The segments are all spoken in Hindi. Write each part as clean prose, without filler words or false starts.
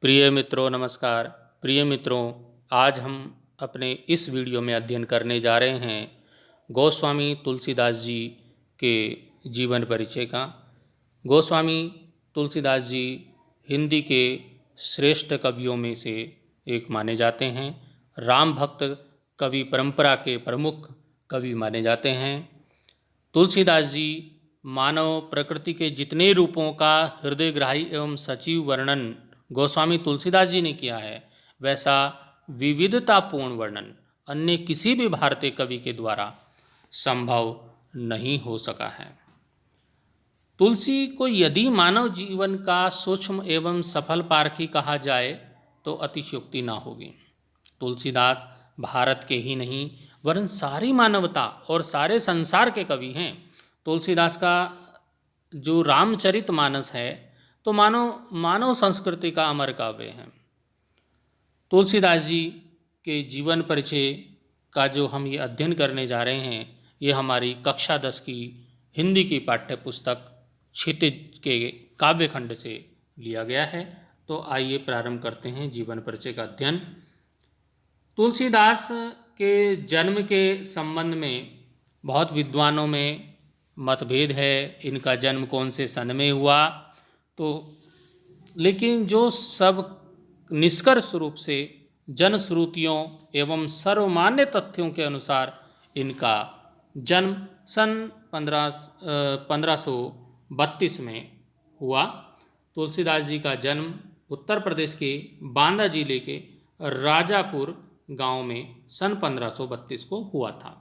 प्रिय मित्रों नमस्कार। प्रिय मित्रों, आज हम अपने इस वीडियो में अध्ययन करने जा रहे हैं गोस्वामी तुलसीदास जी के जीवन परिचय का। गोस्वामी तुलसीदास जी हिंदी के श्रेष्ठ कवियों में से एक माने जाते हैं। राम भक्त कवि परंपरा के प्रमुख कवि माने जाते हैं। तुलसीदास जी मानव प्रकृति के जितने रूपों का हृदयग्राही एवं सजीव वर्णन गोस्वामी तुलसीदास जी ने किया है, वैसा विविधतापूर्ण वर्णन अन्य किसी भी भारतीय कवि के द्वारा संभव नहीं हो सका है। तुलसी को यदि मानव जीवन का सूक्ष्म एवं सफल पारखी कहा जाए तो अतिशयोक्ति ना होगी। तुलसीदास भारत के ही नहीं वरन सारी मानवता और सारे संसार के कवि हैं। तुलसीदास का जो रामचरितमानस है तो मानव संस्कृति का अमर काव्य है। तुलसीदास जी के जीवन परिचय का जो हम ये अध्ययन करने जा रहे हैं, ये हमारी कक्षा 10 की हिंदी की पाठ्य पुस्तक क्षितिज के काव्यखंड से लिया गया है। तो आइए प्रारंभ करते हैं जीवन परिचय का अध्ययन। तुलसीदास के जन्म के संबंध में बहुत विद्वानों में मतभेद है। इनका जन्म कौन से सन में हुआ, तो लेकिन जो सब निष्कर्ष रूप से जनश्रुतियों एवं सर्वमान्य तथ्यों के अनुसार इनका जन्म सन 1532 में हुआ। तुलसीदास जी का जन्म उत्तर प्रदेश के बांदा जिले के राजापुर गांव में सन 1532 को हुआ था।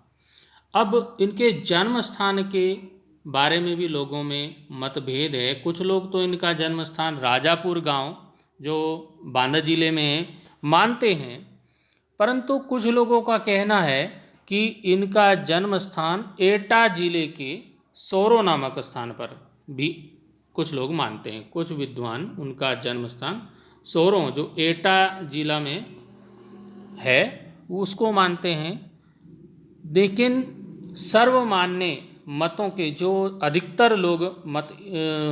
अब इनके जन्म स्थान के बारे में भी लोगों में मतभेद है। कुछ लोग तो इनका जन्म स्थान राजापुर गांव जो बांदा जिले में मानते हैं, परंतु कुछ लोगों का कहना है कि इनका जन्म स्थान एटा जिले के सोरो नामक स्थान पर भी कुछ लोग मानते हैं। कुछ विद्वान उनका जन्म स्थान सोरो जो एटा जिला में है उसको मानते हैं। लेकिन सर्वमान्य मतों के जो अधिकतर लोग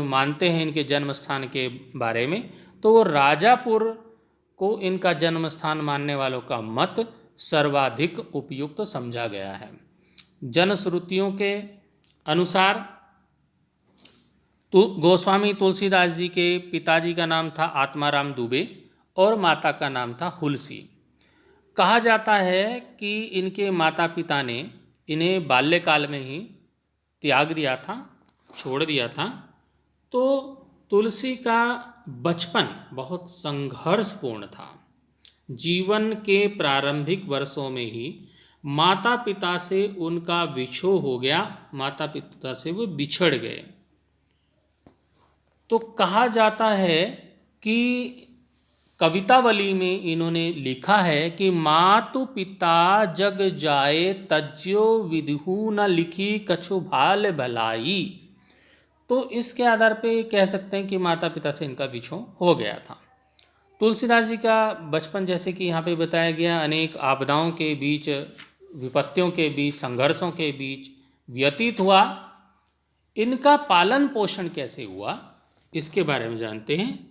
मानते हैं इनके जन्म स्थान के बारे में, तो वो राजापुर को इनका जन्म स्थान मानने वालों का मत सर्वाधिक उपयुक्त समझा गया है। जनश्रुतियों के अनुसार गोस्वामी तुलसीदास जी के पिताजी का नाम था आत्माराम दुबे और माता का नाम था हुलसी। कहा जाता है कि इनके माता पिता ने इन्हें बाल्यकाल में ही त्याग दिया था, छोड़ दिया था। तो तुलसी का बचपन बहुत संघर्षपूर्ण था। जीवन के प्रारंभिक वर्षों में ही माता पिता से उनका विछोह हो गया, माता पिता से वो बिछड़ गए। तो कहा जाता है कि कवितावली में इन्होंने लिखा है कि मातु पिता जग जाए तज्यो विधु न लिखी कछु भाल भलाई। तो इसके आधार पे कह सकते हैं कि माता पिता से इनका विछोह हो गया था। तुलसीदास जी का बचपन जैसे कि यहाँ पे बताया गया अनेक आपदाओं के बीच, विपत्तियों के बीच, संघर्षों के बीच व्यतीत हुआ। इनका पालन पोषण कैसे हुआ इसके बारे में जानते हैं।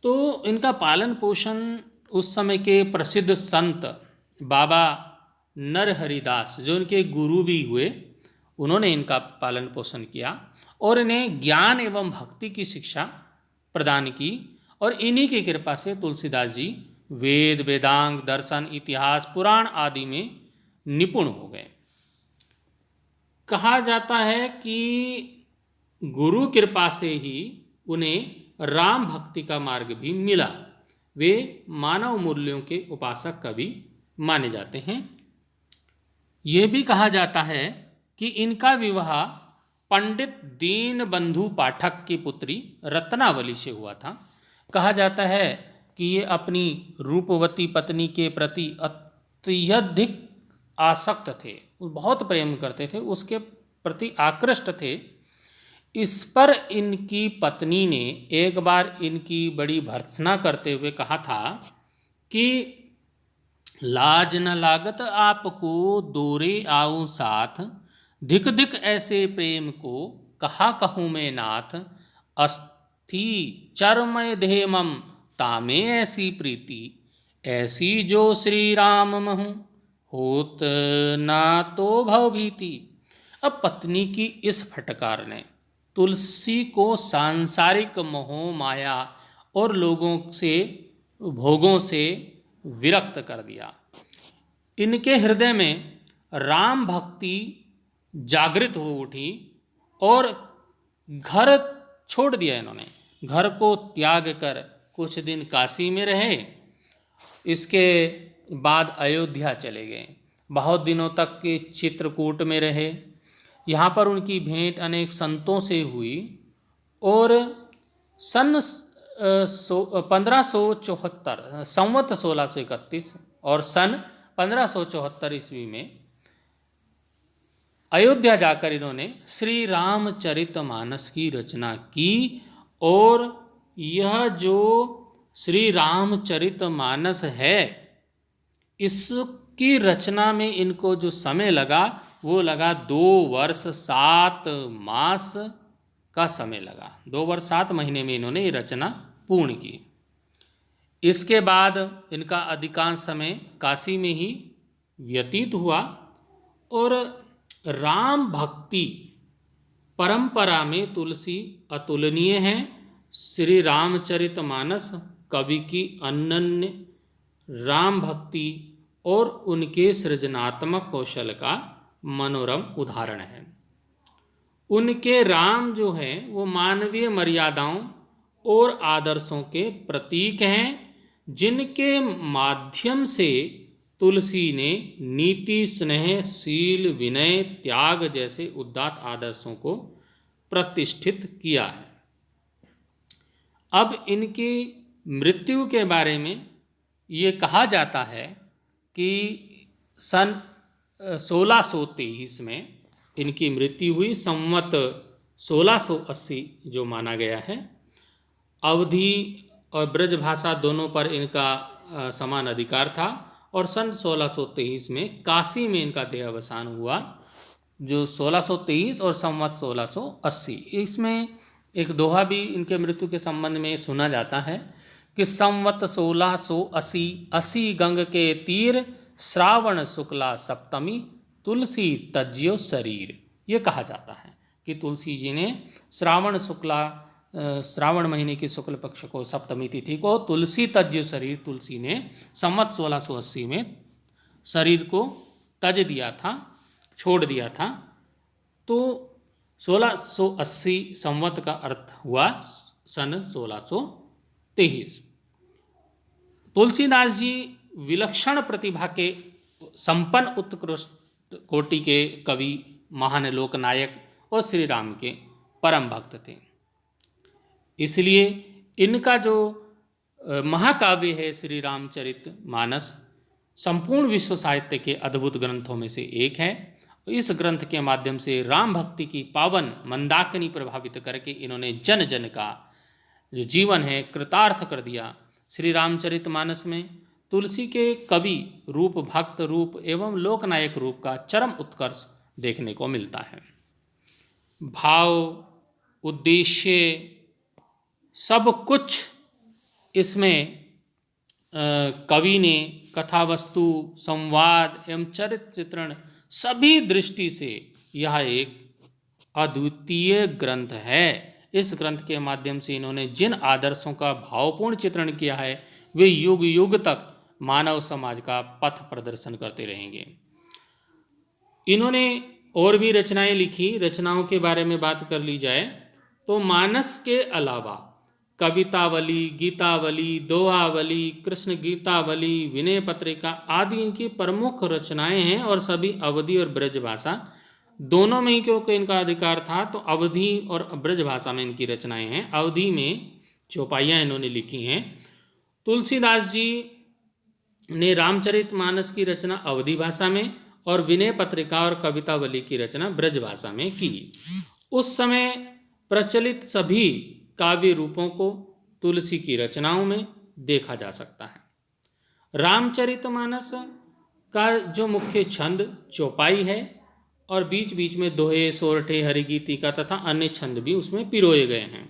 तो इनका पालन पोषण उस समय के प्रसिद्ध संत बाबा नरहरिदास जो इनके गुरु भी हुए, उन्होंने इनका पालन पोषण किया और इन्हें ज्ञान एवं भक्ति की शिक्षा प्रदान की। और इन्हीं की कृपा से तुलसीदास जी वेद, वेदांग, दर्शन, इतिहास, पुराण आदि में निपुण हो गए। कहा जाता है कि गुरु कृपा से ही उन्हें राम भक्ति का मार्ग भी मिला। वे मानव मूल्यों के उपासक कवि माने जाते हैं। यह भी कहा जाता है कि इनका विवाह पंडित दीनबंधु पाठक की पुत्री रत्नावली से हुआ था। कहा जाता है कि ये अपनी रूपवती पत्नी के प्रति अत्यधिक आसक्त थे, बहुत प्रेम करते थे, उसके प्रति आकृष्ट थे। इस पर इनकी पत्नी ने एक बार इनकी बड़ी भर्त्सना करते हुए कहा था कि लाज न लागत आपको दोरे आऊं साथ, धिक धिक ऐसे प्रेम को कहा कहूँ मैं नाथ, अस्थि चर्मय धेमम तामे ऐसी प्रीति, ऐसी जो श्री राम महु, होत ना तो भव भीति। अब पत्नी की इस फटकार ने तुलसी को सांसारिक मोह माया और लोगों से, भोगों से विरक्त कर दिया। इनके हृदय में राम भक्ति जागृत हो उठी और घर छोड़ दिया इन्होंने। घर को त्याग कर कुछ दिन काशी में रहे, इसके बाद अयोध्या चले गए। बहुत दिनों तक के चित्रकूट में रहे। यहाँ पर उनकी भेंट अनेक संतों से हुई और सन 1574 संवत 1631 और सन 1574 ईस्वी में अयोध्या जाकर इन्होंने श्री रामचरितमानस की रचना की। और यह जो श्री रामचरितमानस है, इसकी रचना में इनको जो समय लगा वो लगा 2 वर्ष 7 मास का समय लगा। 2 वर्ष 7 महीने में इन्होंने ये रचना पूर्ण की। इसके बाद इनका अधिकांश समय काशी में ही व्यतीत हुआ और राम भक्ति परंपरा में तुलसी अतुलनीय है। श्री रामचरितमानस कवि की अनन्य राम भक्ति और उनके सृजनात्मक कौशल का मनोरम उदाहरण है। उनके राम जो है वो मानवीय मर्यादाओं और आदर्शों के प्रतीक हैं, जिनके माध्यम से तुलसी ने नीति, स्नेह, शील, विनय, त्याग जैसे उदात्त आदर्शों को प्रतिष्ठित किया है। अब इनकी मृत्यु के बारे में ये कहा जाता है कि सन 1623 में इनकी मृत्यु हुई। संवत 1680 जो माना गया है। अवधी और ब्रज भाषा दोनों पर इनका समान अधिकार था और सन 1623 में काशी में इनका देहावसान हुआ, जो 1623 और संवत 1680। इसमें एक दोहा भी इनके मृत्यु के संबंध में सुना जाता है कि संवत 1680 80 गंग के तीर, श्रावण शुक्ला सप्तमी, तुलसी तज्यो शरीर। ये कहा जाता है कि तुलसी जी ने श्रावण महीने की शुक्ल पक्ष को सप्तमी तिथि को तुलसी तज्य शरीर, तुलसी ने संवत 1680 में शरीर को तज दिया था, छोड़ दिया था। तो 1680 संवत का अर्थ हुआ सन 1623। तुलसीदास जी विलक्षण प्रतिभा के संपन्न उत्कृष्ट कोटि के कवि, महान लोकनायक और श्री राम के परम भक्त थे। इसलिए इनका जो महाकाव्य है श्री रामचरितमानस, संपूर्ण विश्व साहित्य के अद्भुत ग्रंथों में से एक है। इस ग्रंथ के माध्यम से राम भक्ति की पावन मंदाकिनी प्रभावित करके इन्होंने जन जन का जो जीवन है कृतार्थ कर दिया। श्री रामचरितमानस में तुलसी के कवि रूप, भक्त रूप एवं लोकनायक रूप का चरम उत्कर्ष देखने को मिलता है। भाव, उद्देश्य, सब कुछ इसमें कवि ने कथा वस्तु, संवाद एवं चरित्र चित्रण सभी दृष्टि से यह एक अद्वितीय ग्रंथ है। इस ग्रंथ के माध्यम से इन्होंने जिन आदर्शों का भावपूर्ण चित्रण किया है वे युग युग तक मानव समाज का पथ प्रदर्शन करते रहेंगे। इन्होंने और भी रचनाएं लिखी। रचनाओं के बारे में बात कर ली जाए तो मानस के अलावा कवितावली, गीतावली, दोहावली, कृष्ण गीतावली, विनय पत्रिका आदि इनकी प्रमुख रचनाएं हैं और सभी अवधी और ब्रज भाषा दोनों में ही क्योंकि इनका अधिकार था तो अवधी और ब्रज भाषा में इनकी रचनाएं हैं। अवधी में चौपाइयाँ इन्होंने लिखी हैं। तुलसीदास जी ने रामचरितमानस की रचना अवधी भाषा में और विनय पत्रिका और कवितावली की रचना ब्रज भाषा में की। उस समय प्रचलित सभी काव्य रूपों को तुलसी की रचनाओं में देखा जा सकता है। रामचरितमानस का जो मुख्य छंद चौपाई है और बीच बीच में दोहे, सोरठे, हरिगीतिका तथा अन्य छंद भी उसमें पिरोए गए हैं।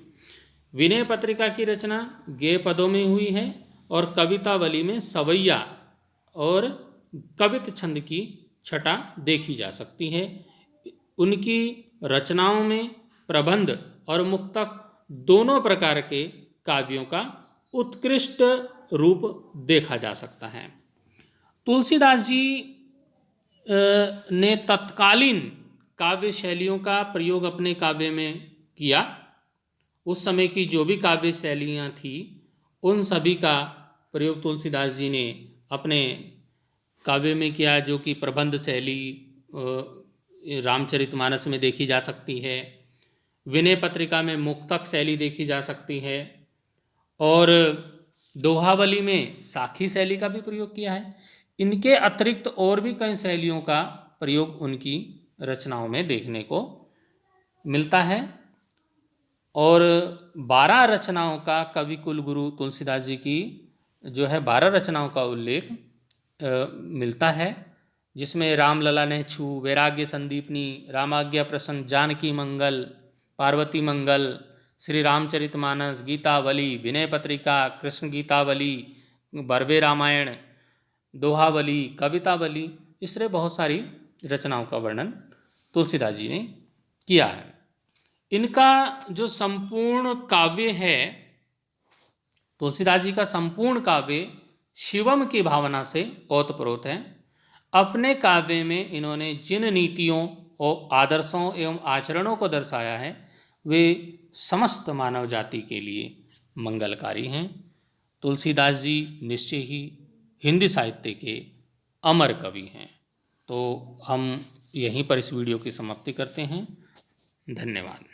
विनय पत्रिका की रचना गेय पदों में हुई है और कवितावली में सवैया और कवित छंद की छटा देखी जा सकती है। उनकी रचनाओं में प्रबंध और मुक्तक दोनों प्रकार के काव्यों का उत्कृष्ट रूप देखा जा सकता है। तुलसीदास जी ने तत्कालीन काव्य शैलियों का प्रयोग अपने काव्य में किया। उस समय की जो भी काव्य शैलियाँ थी उन सभी का प्रयोग तुलसीदास जी ने अपने काव्य में किया, जो कि प्रबंध शैली रामचरितमानस में देखी जा सकती है, विनय पत्रिका में मुक्तक शैली देखी जा सकती है और दोहावली में साखी शैली का भी प्रयोग किया है। इनके अतिरिक्त और भी कई शैलियों का प्रयोग उनकी रचनाओं में देखने को मिलता है और 12 रचनाओं का कवि कुलगुरु तुलसीदास जी की जो है 12 रचनाओं का उल्लेख मिलता है, जिसमें रामलला ने छू, वैराग्य संदीपनी, रामाज्ञा प्रसन्न, जानकी मंगल, पार्वती मंगल, श्री रामचरितमानस, गीतावली, विनय पत्रिका, कृष्ण गीतावली, बरवे रामायण, दोहावली, कवितावली, इस तरह बहुत सारी रचनाओं का वर्णन तुलसीदास जी ने किया है। इनका जो संपूर्ण काव्य है, तुलसीदास जी का संपूर्ण काव्य शिवम की भावना से ओतप्रोत है। अपने काव्य में इन्होंने जिन नीतियों और आदर्शों एवं आचरणों को दर्शाया है वे समस्त मानव जाति के लिए मंगलकारी हैं। तुलसीदास जी निश्चय ही हिंदी साहित्य के अमर कवि हैं। तो हम यहीं पर इस वीडियो की समाप्ति करते हैं। धन्यवाद।